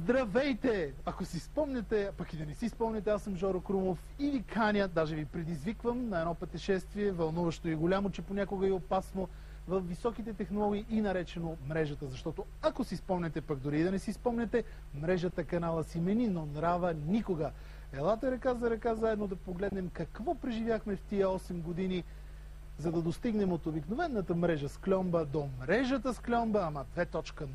Здравейте! Ако си спомняте, пък и да не си спомняте, аз съм Жоро Крумов и ви каня, даже ви предизвиквам на едно пътешествие, вълнуващо и голямо, че понякога е опасно, в високите технологии и наречено мрежата. Защото ако си спомняте, пък дори и да не си спомняте, мрежата канала си мени, но нрава никога. Елате ръка за ръка заедно да погледнем какво преживяхме в тия 8 години, за да достигнем от обикновената мрежа с кльомба до мрежата с кльомба, ама 2.0.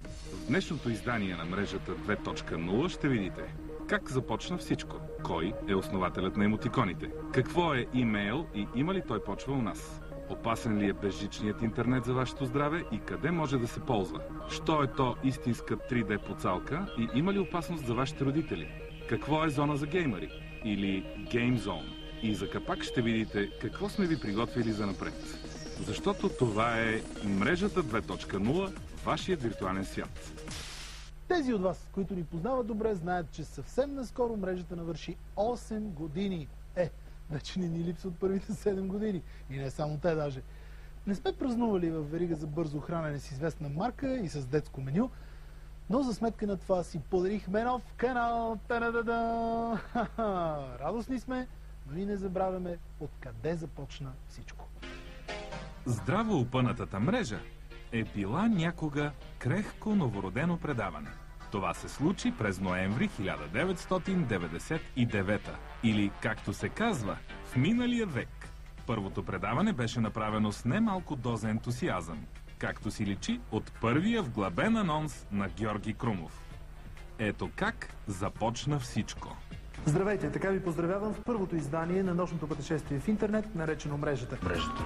В днешното издание на мрежата 2.0 ще видите как започна всичко, кой е основателят на емотиконите, какво е имейл и има ли той почва у нас, опасен ли е безжичният интернет за вашето здраве и къде може да се ползва, що е то истинска 3D поцалка и има ли опасност за вашите родители, какво е зона за геймери или Game Zone и за капак ще видите какво сме ви приготвили за напред. Защото това е мрежата 2.0, вашият виртуален свят. Тези от вас, които ни познават добре, знаят, че съвсем наскоро мрежата навърши 8 години. Вече не ни липсват първите 7 години. И не само те даже. Не сме празнували в верига за бързо хранене с известна марка и с детско меню, но за сметка на това си подарихме нов канал. Та-да-да-да! Радостни сме, но и не забравяме откъде започна всичко. Здраво опънатата мрежа е била някога крехко новородено предаване. Това се случи през ноември 1999 или, както се казва, в миналия век. Първото предаване беше направено с немалко доза ентусиазъм, както си личи от първия вглъбен анонс на Георги Крумов. Ето как започна всичко. Здравейте, така ви поздравявам в първото издание на нощното пътешествие в интернет, наречено мрежата. Мрежата.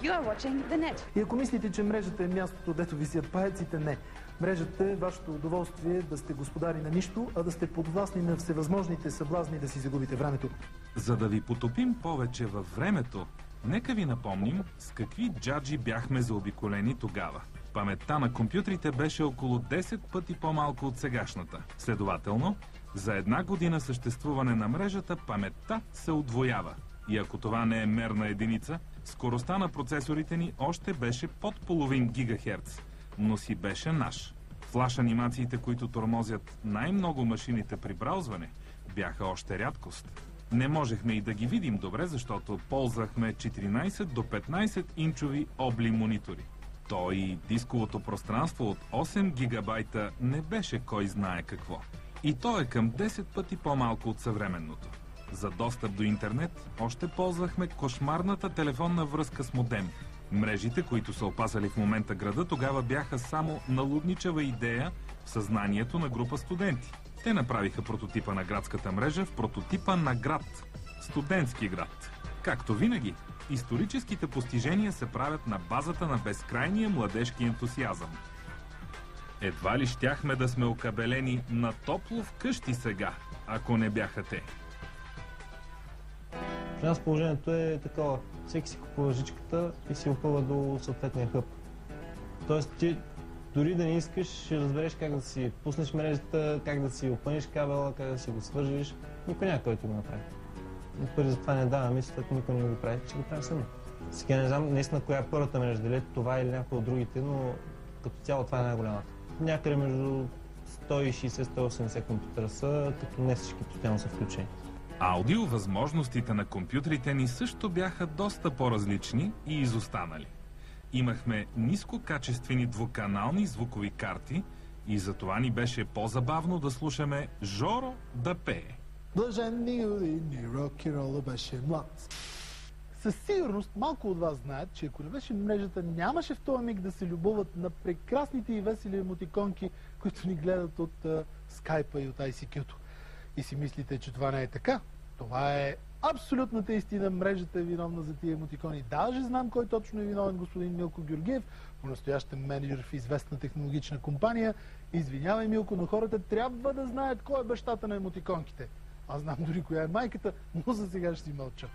You are watching the net. И ако мислите, че мрежата е мястото, дето висят паяците, не. Мрежата е вашето удоволствие да сте господари на нищо, а да сте подвластни на всевъзможните съблазни да си загубите времето. За да ви потопим повече във времето, нека ви напомним с какви джаджи бяхме заобиколени тогава. Паметта на компютрите беше около 10 пъти по-малко от сегашната. Следователно, за една година съществуване на мрежата паметта се удвоява. И ако това не е мерна единица, скоростта на процесорите ни още беше под половин гигахерц, но си беше наш. Флаш анимациите, които тормозят най-много машините при браузване, бяха още рядкост. Не можехме и да ги видим добре, защото ползвахме 14 до 15 инчови обли монитори. То и дисковото пространство от 8 гигабайта не беше кой знае какво. И то е към 10 пъти по-малко от съвременното. За достъп до интернет още ползвахме кошмарната телефонна връзка с модем. Мрежите, които са опасали в момента града, тогава бяха само налудничава идея в съзнанието на група студенти. Те направиха прототипа на градската мрежа в прототипа на град. Студентски град. Както винаги, историческите постижения се правят на базата на безкрайния младежки ентусиазъм. Едва ли щяхме да сме окабелени на топло вкъщи сега, ако не бяха те. При нас положението е такова. Всеки си купува жичката и си опъва до съответния хъб. Тоест ти дори да не искаш, ще разбереш как да си пуснеш мрежата, как да си опънеш кабела, как да си го свържиш. Никой няма който го направи. Първи за това не дава мисля, ако никой не го прави, ще го правим сами. Сега не знам наистина коя е първата мрежа, дали това или някоя от другите, но като цяло това е най-голямата. Някъде между 160-180 компютъра са, като не всички постоянно са включени. Аудио възможностите на компютрите ни също бяха доста по-различни и изостанали. Имахме нискокачествени двуканални звукови карти и затова ни беше по-забавно да слушаме Жоро да пее. Блаженни години, рок-н-рола беше млад. Със сигурност малко от вас знаят, че ако не беше мрежата, нямаше в този миг да се любоват на прекрасните и весели емотиконки, които ни гледат от скайпа и от ICQ-то. И си мислите, че това не е така. Това е абсолютната истина. Мрежата е виновна за тия емотикони. Даже знам кой точно е виновен, господин Милко Георгиев, по-настоящем менеджер в известна технологична компания. Извинявай, Милко, но хората трябва да знаят кой е бащата на емотиконките. Аз знам дори коя е майката, но за сега ще си мълча.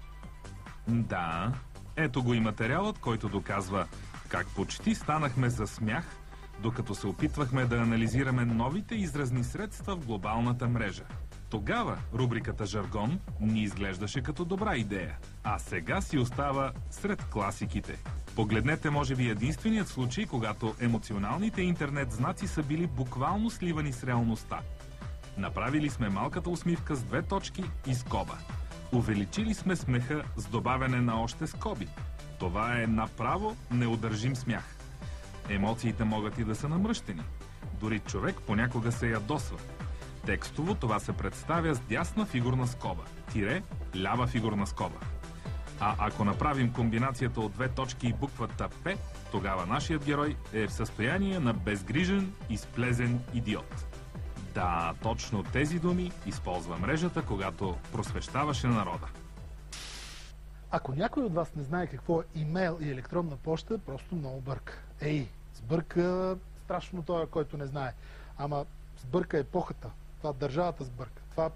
Да, ето го и материалът, който доказва как почти станахме за смях, докато се опитвахме да анализираме новите изразни средства в глобалната мрежа. Тогава рубриката «Жаргон» ни изглеждаше като добра идея, а сега си остава сред класиките. Погледнете, може би, единственият случай, когато емоционалните интернет знаци са били буквално сливани с реалността. Направили сме малката усмивка с 2 точки и скоба. Увеличили сме смеха с добавяне на още скоби. Това е направо неудържим смях. Емоциите могат и да са намръщени. Дори човек понякога се ядосва. Текстово това се представя с дясна фигурна скоба, тире, лява фигурна скоба. А ако направим комбинацията от 2 точки и буквата П, тогава нашият герой е в състояние на безгрижен и сплезен идиот. Да, точно тези думи използва мрежата, когато просвещаваше народа. Ако някой от вас не знае какво е имейл и електронна поща, просто много бърка. Сбърка страшно това, който не знае. Ама сбърка епохата. Това държавата сбърка. Това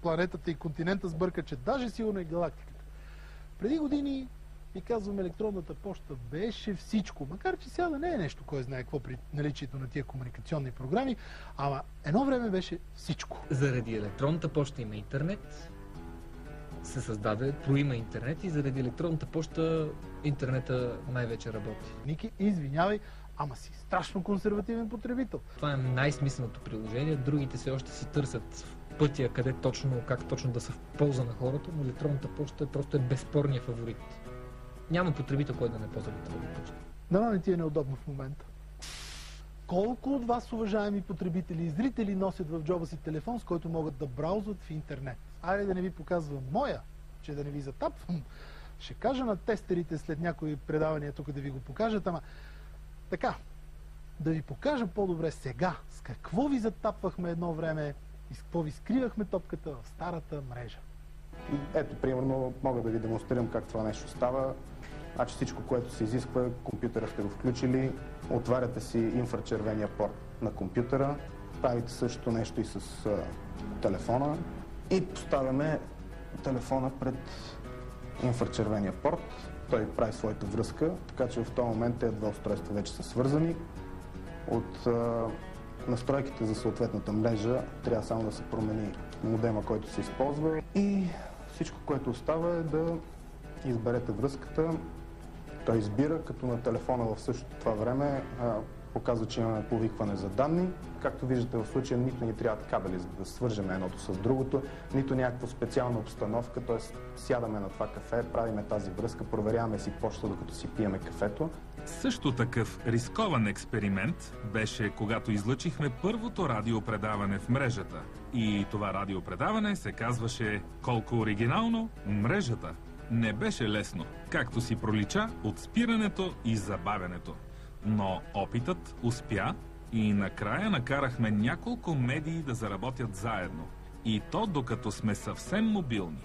планетата и континента сбърка, че даже сигурно и галактиката. Преди години, ви казвам, електронната поща беше всичко. Макар че сега да не е нещо, кой знае какво при наличието на тия комуникационни програми, ама едно време беше всичко. Заради електронната поща има интернет, се създаде, проима интернет и заради електронната поща интернета най-вече работи. Ники, извинявай, ама си страшно консервативен потребител. Това е най-смисленото приложение, другите все още си търсят пътя, къде точно, как точно да са в полза на хората, но електронната поща просто е безспорният фаворит. Няма потребител, който да не ползва електронната поща. Да, не ти е неудобно в момента. Колко от вас, уважаеми потребители и зрители, носят в джоба си телефон, с който могат да браузват в интернет? Айде да не ви показвам моя, че да не ви затапвам. Ще кажа на тестерите след някои предавания тук да ви го покажат, ама така, да ви покажа по-добре сега с какво ви затапвахме едно време и с какво ви скривахме топката в старата мрежа. Ето, примерно, мога да ви демонстрирам как това нещо става. Значи всичко, което се изисква, компютъра сте го включили, отваряте си инфрачервения порт на компютъра, правите същото нещо и с телефона и поставяме телефона пред инфрачервения порт. Той прави своята връзка, така че в този момент тези два устройства вече са свързани. От настройките за съответната мрежа трябва само да се промени модема, който се използва и всичко, което остава е да изберете връзката. Той избира, като на телефона в същото това време показва, че имаме повикване за данни. Както виждате, в случая нито ни трябват кабели, за да свържем едното с другото, нито някаква специална обстановка, т.е. сядаме на това кафе, правиме тази връзка, проверяваме си почта, докато си пиеме кафето. Също такъв рискован експеримент беше, когато излъчихме първото радиопредаване в мрежата. И това радиопредаване се казваше колко оригинално мрежата. Не беше лесно, както си пролича от спирането и забавянето. Но опитът успя и накрая накарахме няколко медии да заработят заедно. И то докато сме съвсем мобилни.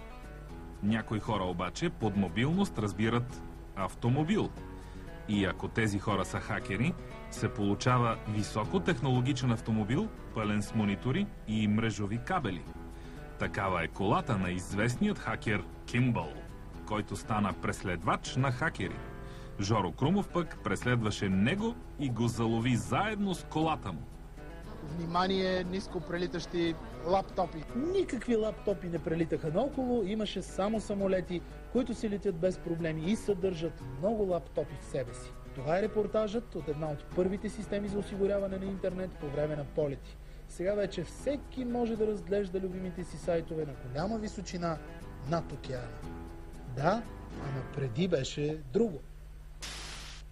Някои хора обаче под мобилност разбират автомобил. И ако тези хора са хакери, се получава високотехнологичен автомобил, пълен с монитори и мрежови кабели. Такава е колата на известният хакер Кимбъл, който стана преследвач на хакери. Жоро Крумов пък преследваше него и го залови заедно с колата му. Внимание, ниско прелитащи лаптопи. Никакви лаптопи не прелитаха наоколо, имаше само самолети, които си летят без проблеми и съдържат много лаптопи в себе си. Това е репортажът от една от първите системи за осигуряване на интернет по време на полети. Сега вече всеки може да разглежда любимите си сайтове на голяма височина над океана. Да, ама преди беше друго.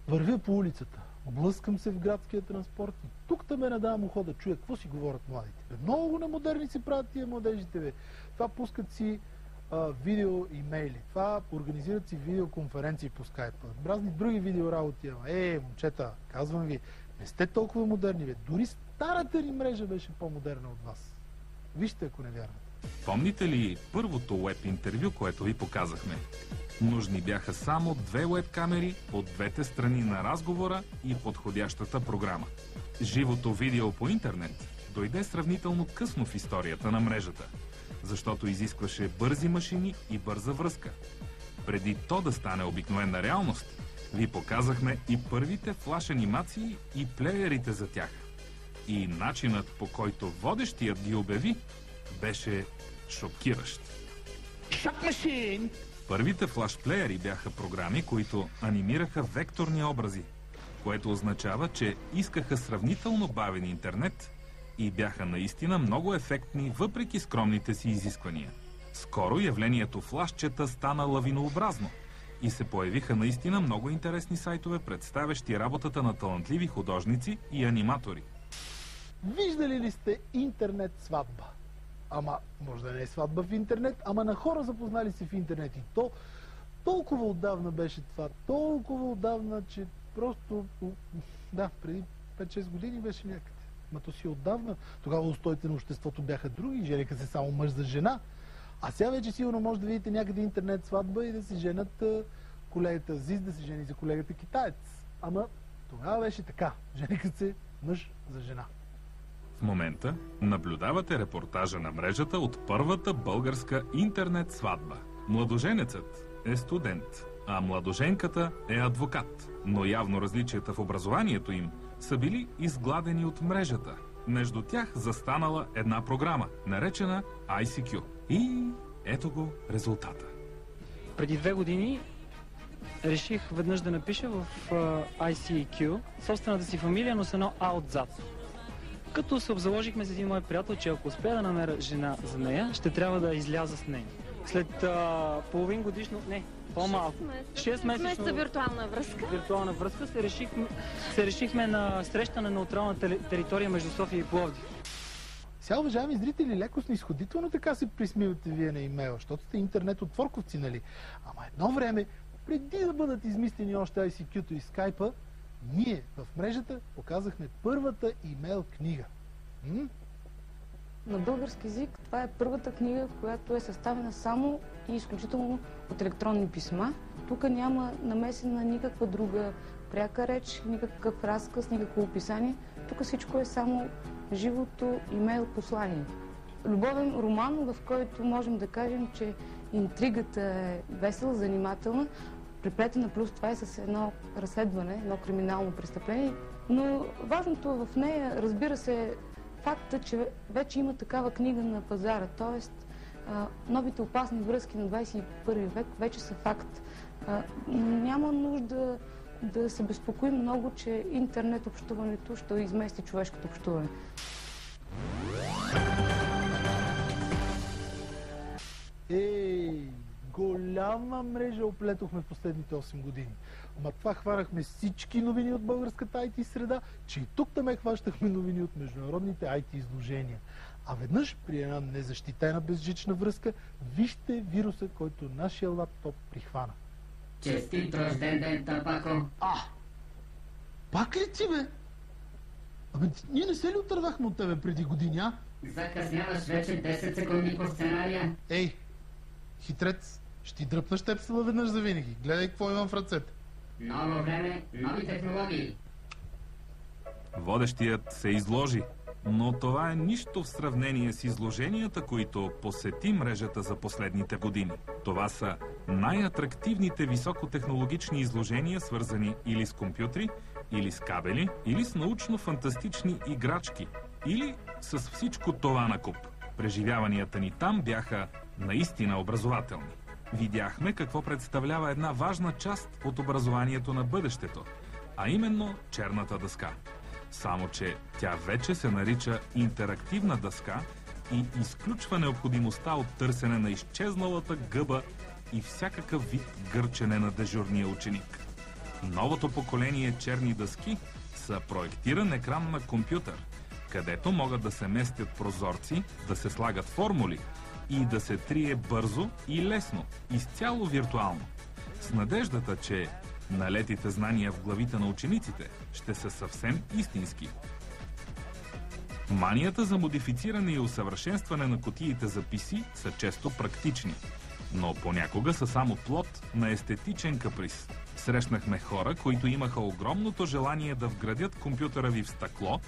Вървя по улицата, блъскам се в градския транспорт и тук ме надавам ухо да чуя какво си говорят младите. Много намодерни си правят тия младежите, бе. Това пускат си видео имейли, това организират си видеоконференции по скайпа, разни други видеоработи. Момчета, казвам ви, не сте толкова модерни, бе. Дори старата ни мрежа беше по-модерна от вас. Вижте, ако не вярвате. Помните ли първото уеб интервю, което ви показахме? Нужни бяха само 2 уеб-камери от двете страни на разговора и подходящата програма. Живото видео по интернет дойде сравнително късно в историята на мрежата, защото изискваше бързи машини и бърза връзка. Преди то да стане обикновена реалност, ви показахме и първите флаш анимации и плеерите за тях. И начинът, по който водещият ги обяви, беше шокиращ. Шок машин! Първите флашплеери бяха програми, които анимираха векторни образи, което означава, че искаха сравнително бавен интернет и бяха наистина много ефектни, въпреки скромните си изисквания. Скоро явлението флашчета стана лавинообразно и се появиха наистина много интересни сайтове, представящи работата на талантливи художници и аниматори. Виждали ли сте интернет сватба? Ама, може да не е сватба в интернет, ама на хора запознали се в интернет. И то толкова отдавна беше това, толкова отдавна, че просто, да, преди 5-6 години беше някъде. Ма то си отдавна. Тогава устоите на обществото бяха други, женеха се само мъж за жена. А сега вече сигурно може да видите някъде интернет сватба и да се женят колегата Азиз, да се жени за колегата китаец. Ама тогава беше така. Женеха се мъж за жена. В момента наблюдавате репортажа на мрежата от първата българска интернет сватба. Младоженецът е студент, а младоженката е адвокат. Но явно различията в образованието им са били изгладени от мрежата. Между тях застанала една програма, наречена ICQ. И ето го резултата. Преди 2 години реших веднъж да напиша в ICQ собствената си фамилия, но с едно А отзад. Като се обзаложихме с един мой приятел, че ако успея да намеря жена за нея, ще трябва да изляза с нея. След половин годишно, не, по-малко, 6 месеца виртуална връзка се решихме на среща на неутрална територия между София и Пловдив. Сега, уважаеми зрители, леко снисходително така се присмивате вие на имейла, защото сте интернет отворковци, нали? Ама едно време, преди да бъдат измислени още ICQ-то и Skype-а, ние в мрежата показахме първата имейл книга. На български език това е първата книга, която е съставена само и изключително от електронни писма. Тук няма намесена никаква друга пряка реч, никакъв разказ, никакво описание. Тук всичко е само живото имейл послание. Любовен роман, в който можем да кажем, че интригата е весела, занимателна, приплетена плюс това е с едно разследване, едно криминално престъпление. Но важното в нея, разбира се, факта, че вече има такава книга на пазара, т.е. новите опасни връзки на 21 век вече са факт. Няма нужда да се безпокоим много, че интернет общуването ще измести човешкото общуване. Голяма мрежа оплетохме в последните 8 години. Ама това хванахме всички новини от българската IT среда, че и тук да ме хващахме новини от международните IT изложения. А веднъж при една незащитена безжична връзка, вижте вируса, който нашия лаптоп прихвана. Честит рожден ден, Табако! Пак ли ти, бе? Абе, ние не се ли отървахме от тебе преди години, а? Закъсняваш вече 10 секунди по сценария. Ей, хитрец, ще ти дръпна щепсела веднъж за винаги. Гледай какво имам в ръцете. Ново време, нови технологии. Водещият се изложи, но това е нищо в сравнение с изложенията, които посети мрежата за последните години. Това са най-атрактивните високотехнологични изложения, свързани или с компютри, или с кабели, или с научно-фантастични играчки, или с всичко това накуп. Преживяванията ни там бяха наистина образователни. Видяхме какво представлява една важна част от образованието на бъдещето, а именно черната дъска. Само че тя вече се нарича интерактивна дъска и изключва необходимостта от търсене на изчезналата гъба и всякакъв вид гърчене на дежурния ученик. Новото поколение черни дъски са проектиран екран на компютър, където могат да се местят прозорци, да се слагат формули и да се трие бързо и лесно, изцяло виртуално. С надеждата, че налетите знания в главите на учениците ще са съвсем истински. Манията за модифициране и усъвършенстване на кутиите за PC са често практични, но понякога са само плод на естетичен каприз. Срещнахме хора, които имаха огромното желание да вградят компютъра ви в стъкло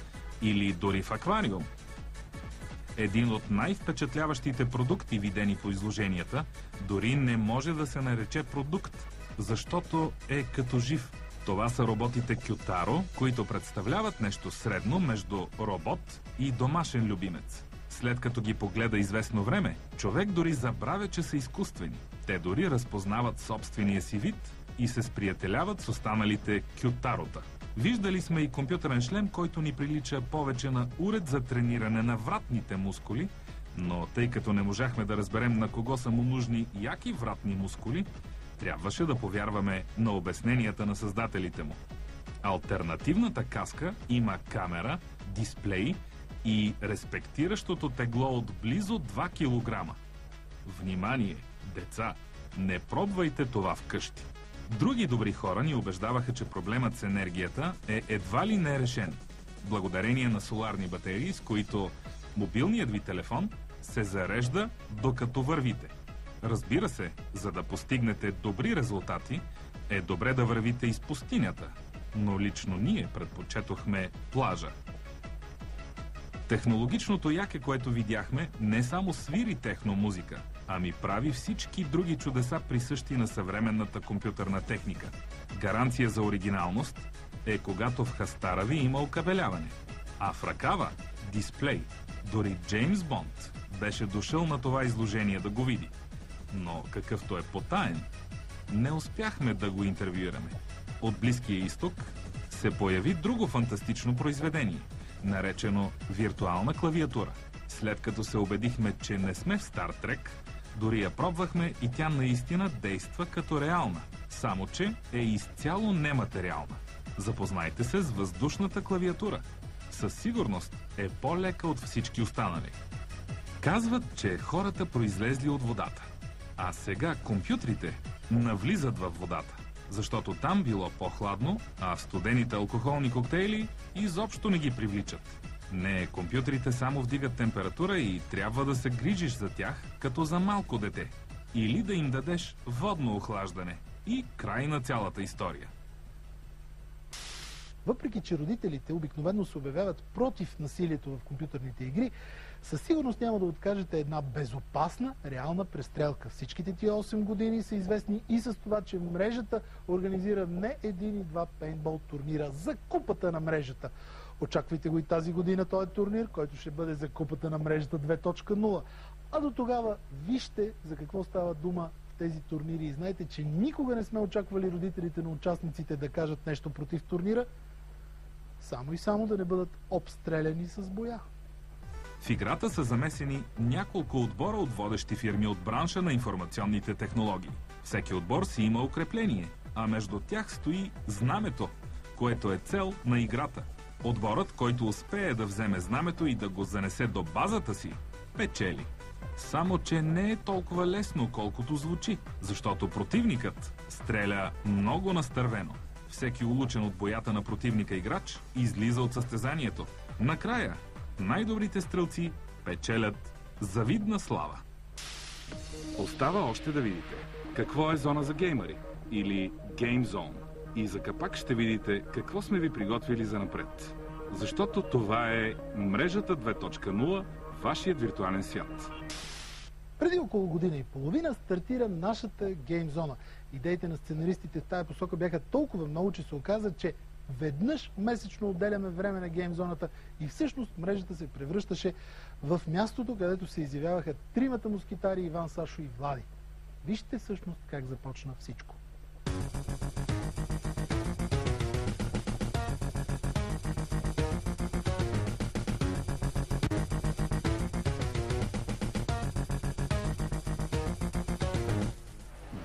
или дори в аквариум. Един от най-впечатляващите продукти, видени по изложенията, дори не може да се нарече продукт, защото е като жив. Това са роботите Кютаро, които представляват нещо средно между робот и домашен любимец. След като ги погледа известно време, човек дори забравя, че са изкуствени. Те дори разпознават собствения си вид и се сприятеляват с останалите кютарота. Виждали сме и компютърен шлем, който ни прилича повече на уред за трениране на вратните мускули, но тъй като не можахме да разберем на кого са му нужни яки вратни мускули, трябваше да повярваме на обясненията на създателите му. Алтернативната каска има камера, дисплей и респектиращото тегло от близо 2 кг. Внимание, деца, не пробвайте това вкъщи. Други добри хора ни убеждаваха, че проблемът с енергията е едва ли не решен, благодарение на соларни батерии, с които мобилният ви телефон се зарежда докато вървите. Разбира се, за да постигнете добри резултати, е добре да вървите из пустинята, но лично ние предпочетохме плажа. Технологичното яке, което видяхме, не само свири техномузика, ами прави всички други чудеса, присъщи на съвременната компютърна техника. Гаранция за оригиналност е когато в хастара ви има окабеляване, а в ръкава – дисплей. Дори Джеймс Бонд беше дошъл на това изложение да го види. Но какъвто е потаен, не успяхме да го интервюираме. От Близкия изток се появи друго фантастично произведение, наречено виртуална клавиатура. След като се убедихме, че не сме в Стар Трек, дори я пробвахме и тя наистина действа като реална, само че е изцяло нематериална. Запознайте се с въздушната клавиатура. Със сигурност е по-лека от всички останали. Казват, че хората произлезли от водата, а сега компютрите навлизат във водата, защото там било по-хладно, а студените алкохолни коктейли изобщо не ги привличат. Не, компютрите само вдигат температура и трябва да се грижиш за тях като за малко дете. Или да им дадеш водно охлаждане. И край на цялата история. Въпреки че родителите обикновено се обявяват против насилието в компютърните игри, със сигурност няма да откажете една безопасна, реална престрелка. Всичките тия 8 години са известни и с това, че мрежата организира не един и два пейнтбол турнира за купата на мрежата. Очаквайте го и тази година този турнир, който ще бъде за купата на мрежата 2.0. А до тогава вижте за какво става дума в тези турнири и знаете, че никога не сме очаквали родителите на участниците да кажат нещо против турнира, само и само да не бъдат обстреляни с боя. В играта са замесени няколко отбора от водещи фирми от бранша на информационните технологии. Всеки отбор си има укрепление, а между тях стои знамето, което е цел на играта. Отборът, който успее да вземе знамето и да го занесе до базата си, печели. Само че не е толкова лесно, колкото звучи, защото противникът стреля много настървено. Всеки улучен от боята на противника играч излиза от състезанието. Накрая, най-добрите стрелци печелят завидна слава. Остава още да видите какво е зона за геймъри или Game Zone. И за капак ще видите какво сме ви приготвили за напред. Защото това е мрежата 2.0, вашият виртуален свят. Преди около година и половина стартира нашата Game Zone. Идеите на сценаристите в тая посока бяха толкова много, че се оказа, че веднъж месечно отделяме време на Game Zone-ата и всъщност мрежата се превръщаше в мястото, където се изявяваха тримата мускитари Иван, Сашо и Влади. Вижте всъщност как започна всичко.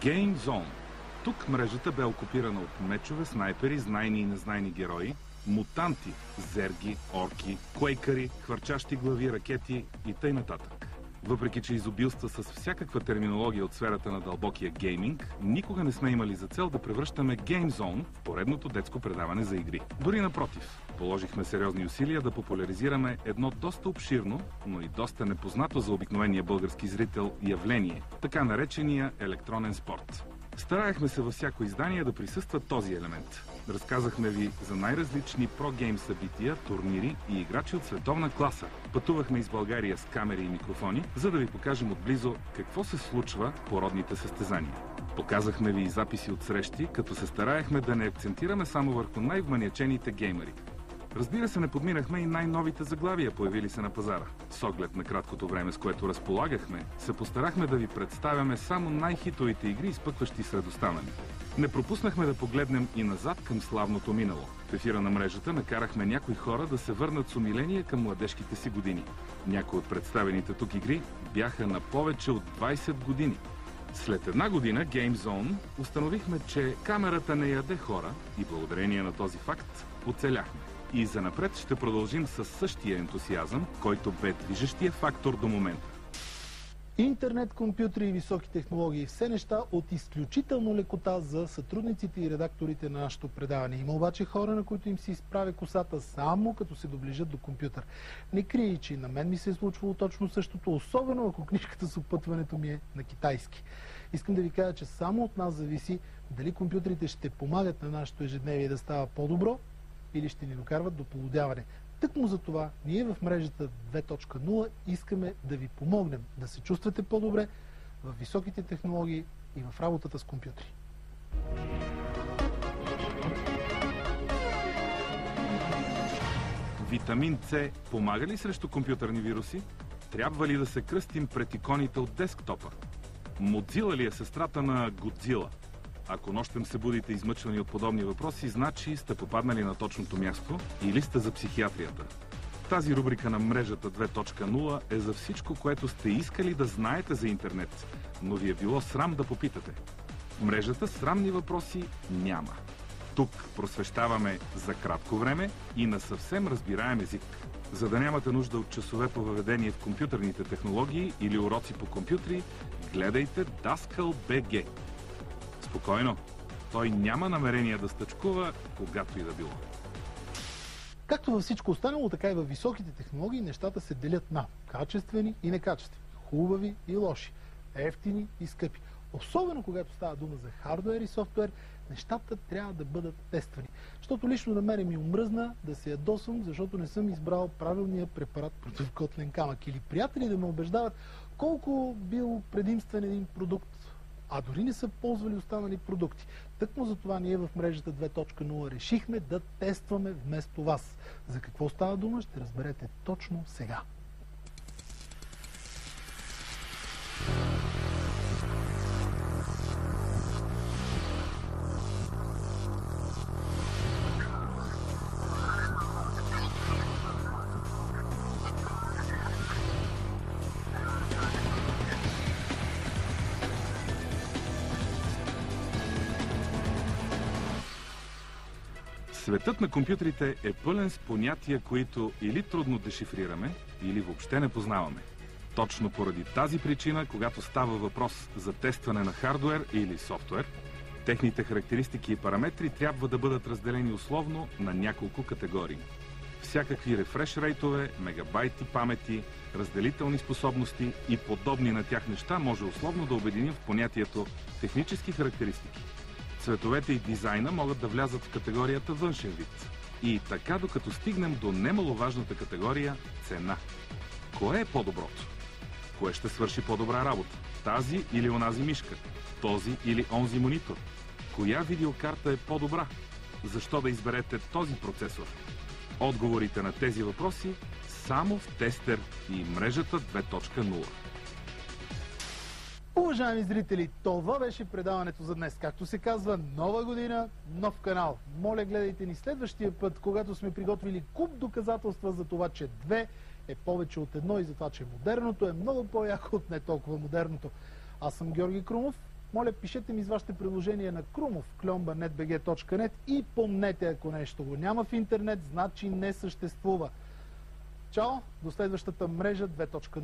Game Zone. Тук мрежата бе окупирана от мечове, снайпери, знайни и незнайни герои, мутанти, зерги, орки, квейкъри, хвърчащи глави, ракети и тъй нататък. Въпреки че изобилства с всякаква терминология от сферата на дълбокия гейминг, никога не сме имали за цел да превръщаме Game Zone в поредното детско предаване за игри. Дори напротив, положихме сериозни усилия да популяризираме едно доста обширно, но и доста непознато за обикновения български зрител явление, така наречения електронен спорт. Стараехме се във всяко издание да присъства този елемент. Разказахме ви за най-различни про-гейм събития, турнири и играчи от световна класа. Пътувахме из България с камери и микрофони, за да ви покажем отблизо какво се случва по родните състезания. Показахме ви и записи от срещи, като се стараехме да не акцентираме само върху най-вманиачените геймери. Разбира се, не подминахме и най-новите заглавия, появили се на пазара. С оглед на краткото време, с което разполагахме, се постарахме да ви представяме само най-хитовите игри, изпъкващи сред останали. Не пропуснахме да погледнем и назад към славното минало. В ефира на мрежата накарахме някои хора да се върнат с умиление към младежките си години. Някои от представените тук игри бяха на повече от 20 години. След една година Game Zone установихме, че камерата не яде хора и благодарение на този факт оцеляхме. И занапред ще продължим със същия ентусиазъм, който бе движещия фактор до момента. Интернет, компютри и високи технологии – все неща от изключително лекота за сътрудниците и редакторите на нашето предаване. Има обаче хора, на които им се изправя косата само като се доближат до компютър. Не крия, че и на мен ми се е случвало точно същото, особено ако книжката с опътването ми е на китайски. Искам да ви кажа, че само от нас зависи дали компютрите ще помагат на нашето ежедневие да става по-добро или ще ни докарват до полудяване. Тъкмо за това ние в мрежата 2.0 искаме да ви помогнем да се чувствате по-добре в високите технологии и в работата с компютри. Витамин С помага ли срещу компютърни вируси? Трябва ли да се кръстим пред иконите от десктопа? Модзила ли е сестрата на Годзила? Ако нощем се будите измъчвани от подобни въпроси, значи сте попаднали на точното място или сте за психиатрията. Тази рубрика на мрежата 2.0 е за всичко, което сте искали да знаете за интернет, но ви е било срам да попитате. В мрежата срамни въпроси няма. Тук просвещаваме за кратко време и на съвсем разбираем език. За да нямате нужда от часове по въведение в компютърните технологии или уроци по компютри, гледайте Даскал БГ. Спокойно, той няма намерение да стъчкува, когато и да било. Както във всичко останало, така и във високите технологии нещата се делят на качествени и некачествени, хубави и лоши, евтини и скъпи. Особено когато става дума за хардуер и софтуер, нещата трябва да бъдат тествани. Защото лично на мене ми омръзна да се ядосвам, защото не съм избрал правилния препарат против котлен камък. Или приятели да ме убеждават колко бил предимствен един продукт, а дори не са ползвали останали продукти. Тъкмо за това ние в мрежата 2.0 решихме да тестваме вместо вас. За какво става дума, ще разберете точно сега. Светът на компютрите е пълен с понятия, които или трудно дешифрираме, или въобще не познаваме. Точно поради тази причина, когато става въпрос за тестване на хардуер или софтуер, техните характеристики и параметри трябва да бъдат разделени условно на няколко категории. Всякакви рефреш рейтове, мегабайти памети, разделителни способности и подобни на тях неща може условно да обединим в понятието технически характеристики. Цветовете и дизайна могат да влязат в категорията външен вид. И така, докато стигнем до немаловажната категория цена. Кое е по-доброто? Кое ще свърши по-добра работа? Тази или онази мишка? Този или онзи монитор? Коя видеокарта е по-добра? Защо да изберете този процесор? Отговорите на тези въпроси само в Тестер и мрежата 2.0. Уважаеми зрители, това беше предаването за днес. Както се казва, нова година, нов канал. Моля, гледайте ни следващия път, когато сме приготвили куп доказателства за това, че 2 е повече от 1 и за това, че модерното е много по-яко от не толкова модерното. Аз съм Георги Крумов. Моля, пишете ми с вашите предложения на krumov@netbg.net и помнете, ако нещо го няма в интернет, значи не съществува. Чао, до следващата мрежа 2.0.